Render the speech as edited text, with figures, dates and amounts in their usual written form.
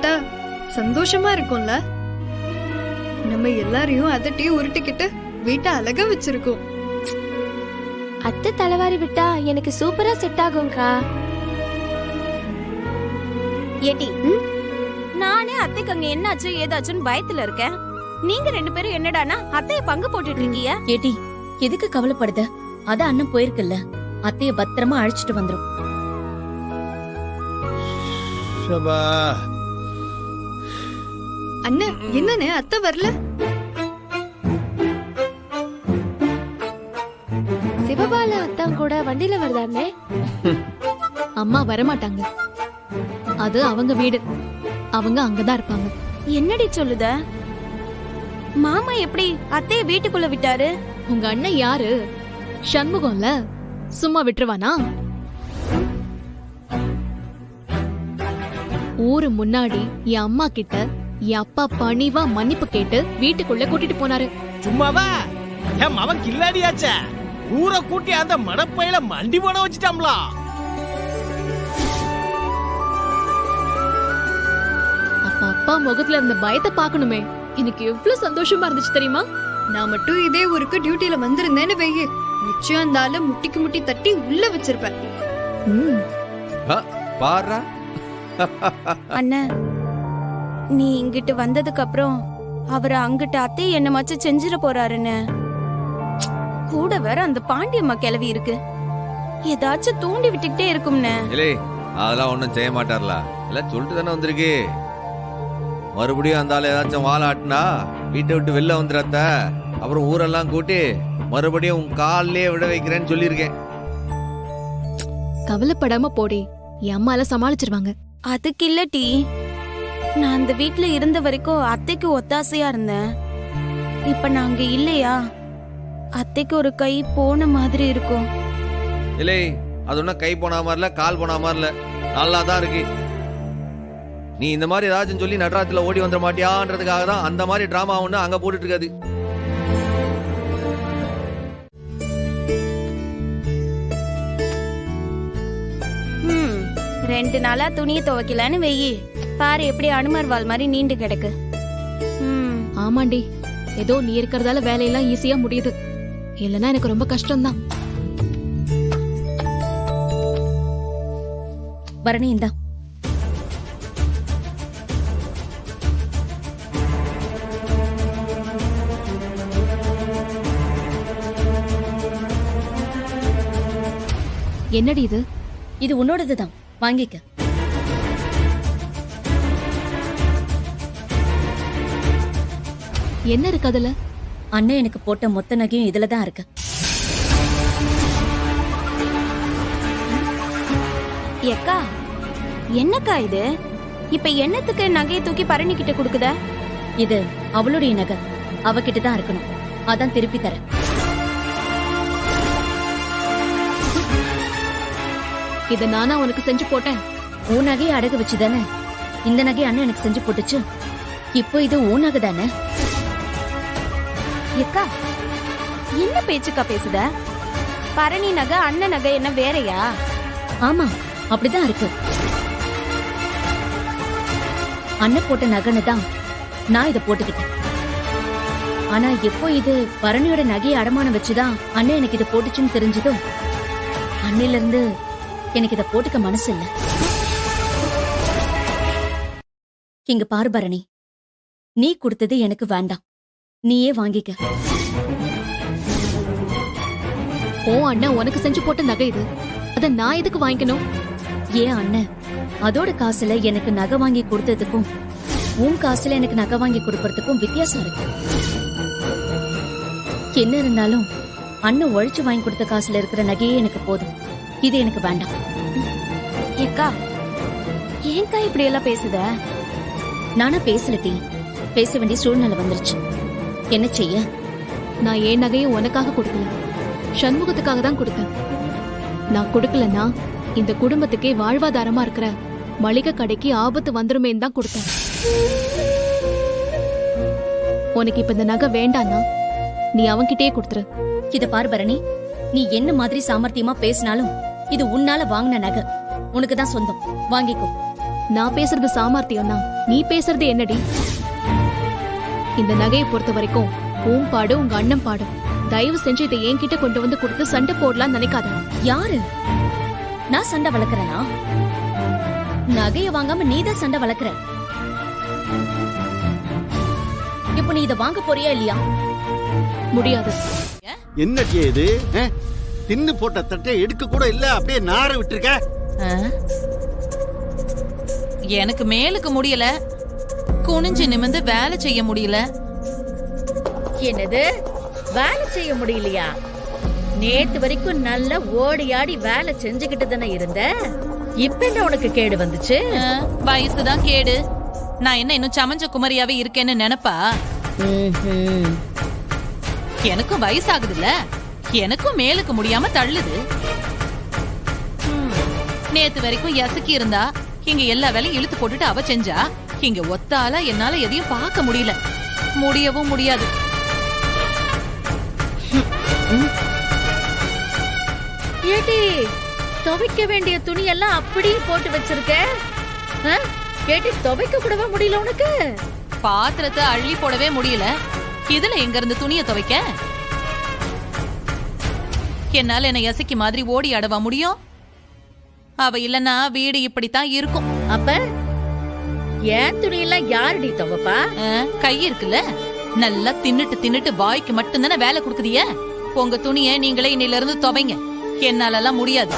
கொடுத்துட்டா சந்தோஷமா இருக்கும்ல. நம்ம எல்லாரையும் அதட்டி உருட்டிக்கிட்டு வீட்டை அழகா வச்சிருக்கோம். அத்தை தலைவாரி விட்டா எனக்கு சூப்பரா செட் ஆகும்க்கா. ஏட்டி, நானே அத்தைக்கு அங்க என்னாச்சு ஏதாச்சுன்னு பயத்துல இருக்கேன். நீங்க 2 பேரும் என்னடானா அத்தைய பங்கு போட்டுட்டு இருக்கீங்க. ஏட்டி, எதுக்கு கவலைப்படுத? அதான் அண்ணன் போயிருக்குல்ல, அத்தைய பத்திரமா அழைச்சிட்டு வந்துரும். அண்ணன் என்னன்னு அத்தை வரல? சிவபால அத்தா கூட வண்டியில வருதானே? அம்மா வரமாட்டாங்க, அது அவங்க வீடு, அவங்க அங்கதான் இருப்பாங்க. என்னடி சொல்லுத? மாமா எப்படி அத்தைய வீட்டுக்குள்ள விட்டாரு? உங்க அண்ணன் யாரு? சண்முகம்ல, சும்மா விட்டுருவானா? ஊரு முன்னாடி என் அம்மா கிட்ட என் அப்பா பணிவா மன்னிப்பு கேட்டு வீட்டுக்குள்ள கூட்டிட்டு போனாரு. சும்மாவா? என் மவன் கில்லாடியாச்சே, ஊரை கூட்டி அந்த மடப்பையில மண்டி போட வச்சுட்டாம்லா. அப்ப அப்பா முகத்துல இருந்த பயத்தை பாக்கணுமே, எனக்கு எவ்வளவு சந்தோஷமா இருந்துச்சு தெரியுமா? நான் மட்டும் இதே ஊருக்கு டியூட்டில வந்திருந்தேன்னு வெய்யு, நிச்சயம் அந்த ஆள முட்டிக்கு முட்டி தட்டி உள்ள வச்சிருப்பேன். பாரா அண்ணா, நீ இங்கிட்டு வந்ததுக்கு அப்புறம் அவரு அங்கிட்டு அத்தைய என்ன மச்சு செஞ்சிட போறாருன்னு. கூட வேற அந்த பாண்டியம்மா கிளவி இருக்கு, ஏதாச்சும் தூண்டி விட்டுக்கிட்டே இருக்கும்னு. இல்லே, அதெல்லாம் ஒண்ணும் செய்ய மாட்டார்ல, எல்லாம் சொல்லிட்டு தானே வந்திருக்கு. மறுபடியும் அந்த ஆள் ஏதாச்சும் வாழ ஆட்டினா வீட்டை விட்டு வெளில வந்துடாத, அப்புறம் ஊரெல்லாம் கூட்டி மறுபடியும் உன் காலிலே விட வைக்கிறேன்னு சொல்லியிருக்கேன். கவலைப்படாம போடி, என் அம்மால சமாளிச்சிருவாங்க. அதுக்கு இல்லட்டி, நான் அந்த வீட்ல இருந்த வரைக்கும் அத்தைக்கு ஒத்தாசையா இருந்தேன். இப்ப நாங்க இல்லையா, அத்தைக்கு ஒரு கை போன மாதிரி இருக்கும். இல்லை, அது ஒன்றும் கை போனா மாதிரில, கால் போனா மாதிரில, நல்லா தான் இருக்கு. நீ இந்த மாதிரி ஏதாச்சும் சொல்லி நடுராத்துல ஓடி வந்துட மாட்டியான்றதுக்காக தான் அந்த மாதிரி டிராமா ஒண்ணு அங்க போட்டுட்டு இருக்காது. ம், 2 நாளா துணியை துவைக்கலன்னு வெயி, பாரு எப்படி அனுமர் வால் மாதிரி நீண்டு கிடக்கு. ஆமாண்டி, ஏதோ நீ இருக்கிறதால வேலையெல்லாம் ஈஸியா முடியுது, இல்லைன்னா எனக்கு ரொம்ப கஷ்டம்தான். பரணி, இந்தா. என்னடி இது? இது உன்னோடதுதான், வாங்கிக்க. என்ன இருக்கு அதுல? அண்ணன் எனக்கு போட்ட மொத்த நகையும் இதுலதான் இருக்கு. ஏக்கா, என்னக்கா இது? இப்ப என்னத்துக்கு நகையை தூக்கி பரணி கிட்ட கொடுக்குத? இது அவளுடைய நகை, அவகிட்ட தான் இருக்கணும், அதான் திருப்பி தரேன். இத நானா உனக்கு செஞ்சு போட்டேன்? உன் நகையை அடகு வச்சுதானே இந்த நகையை அண்ணன் எனக்கு செஞ்சு போட்டுச்சு. இப்போ இது உன் நகை தானே? ஏக்கா, என்ன பேச்சுக்கா பேசுத? பரணி நகை அண்ணன் நகை என்ன வேறையா? ஆமா, அப்படிதான் இருக்கு. அண்ணன் போட்ட நகைன்னு தான் நான் இதை போட்டுக்கிட்டேன். ஆனா எப்போ இது பரணியோட நகையை அடமானம் வச்சுதான் அண்ணன் எனக்கு இதை போட்டுச்சுன்னு தெரிஞ்சதும் அன்னையில இருந்து எனக்கு இதை போட்டுக்க மனசு இல்ல. இங்க பாரு பரணி, நீ கொடுத்தது எனக்கு வேண்டாம், நீயே வாங்கிக்க. ஓ அண்ணன் உனக்கு செஞ்சு போட்ட நகை இது, அத நான் எதுக்கு வாங்கிக்கணும்? ஏன் அண்ணன் அதோட காசுல எனக்கு நகை வாங்கி கொடுத்ததுக்கும் உன் காசுல எனக்கு நகை வாங்கி கொடுக்கறதுக்கும் வித்தியாசம் இருக்கு. என்ன இருந்தாலும் அண்ணன் உழைச்சு வாங்கி கொடுத்த காசுல இருக்கிற நகையே எனக்கு போதும், இது எனக்கு வேண்டாம். ஏக்கா, ஏன்க்கா இப்படி எல்லாம் பேசுத? நானா பேசலட்டி, பேச வேண்டிய சூழ்நிலை வந்துருச்சு, என்ன செய்ய? நான் ஏன் நகையும் உனக்காக கொடுக்கல, சண்முகத்துக்காக தான் கொடுத்தேன். நான் கொடுக்கலன்னா இந்த குடும்பத்துக்கே வாழ்வாதாரமா இருக்கிற மளிகை கடைக்கு ஆபத்து வந்துருமேன்னு தான் கொடுத்தேன். உனக்கு இப்ப இந்த நகை வேண்டான்னா நீ அவன்கிட்டயே கொடுத்துரு. இத பாரு பரணி, நீ என்ன மாதிரி சாமர்த்தியமா பேசினாலும் இது உன்னால வாங்கின நகை, உனக்கு தான் சொந்தம், வாங்கிக்கோ. நான் பேசுறது சாமர்த்தியம் தான், நீ பேசுறது என்னடி? இந்த நகையை பொறுத்த வரைக்கும் உன் பாடு உங்க அண்ணன் பாடு. தயவு செஞ்சு இதை என்கிட்ட கொண்டு வந்து கொடுத்து சண்டை போடலாம்னு நினைக்காத. யாரு? நான் சண்டை வளர்க்கறேனா? நகைய வாங்காம நீதான் சண்டை வளர்க்கற. இப்ப நீ இத வாங்க போறியா இல்லையா? முடியாது. என்ன இது? தின்னு போட்ட தட்டை எடுக்க கூட இல்ல, அப்படியே நார விட்டுருக்க. எனக்கு மேலுக்கு முடியல, குனிஞ்சு நிமிந்து வேலை செய்ய முடியல. என்னது? வேலை செய்ய முடியலையா? நேத்து வரைக்கும் நல்லா ஓடி ஆடி வேலை செஞ்சுக்கிட்டு தானே இருந்த. இப்ப என்ன உனக்கு கேடு வந்துச்சு? வயசுதான் கேடு. நான் என்ன இன்னும் சமஞ்ச குமரியாவே இருக்கேன்னு நினைப்பா? எனக்கும் வயசாகுதுல்ல, எனக்கும் மேலுக்கு முடியாம தள்ளுது. நேத்து வரைக்கும் எசக்கி இருந்தா இங்க எல்லா வேலையும் இழுத்து போட்டுட்டு அவ செஞ்சா, இங்க ஒத்தால என்னால எதையும் பார்க்க முடியல, முடியவும் முடியாது. ஏடி, துவைக்க வேண்டிய துணி எல்லாம் அப்படியே போட்டு வச்சிருக்க. ஏடி, துவைக்க கூடவே முடியல உனக்கு? பாத்திரத்தை அள்ளி போடவே முடியல, இதுல எங்க இருந்து துணியை துவைக்க? என்னால என்ன எசக்கி மாதிரி ஓடி ஆடவா முடியும்? அவ இல்லன்னா வீடு இப்படித்தான் இருக்கும். அப்ப ஏன் துணியெல்லாம் யாருடி துவைப்பா? கை இருக்குல்ல, நல்லா தின்னுட்டு தின்னுட்டு வாய்க்கு மட்டும்தானே வேலை கொடுக்குதிய. உங்க துணியை நீங்களே இன்னில இருந்து துவைங்க, என்னாலலாம் முடியாது.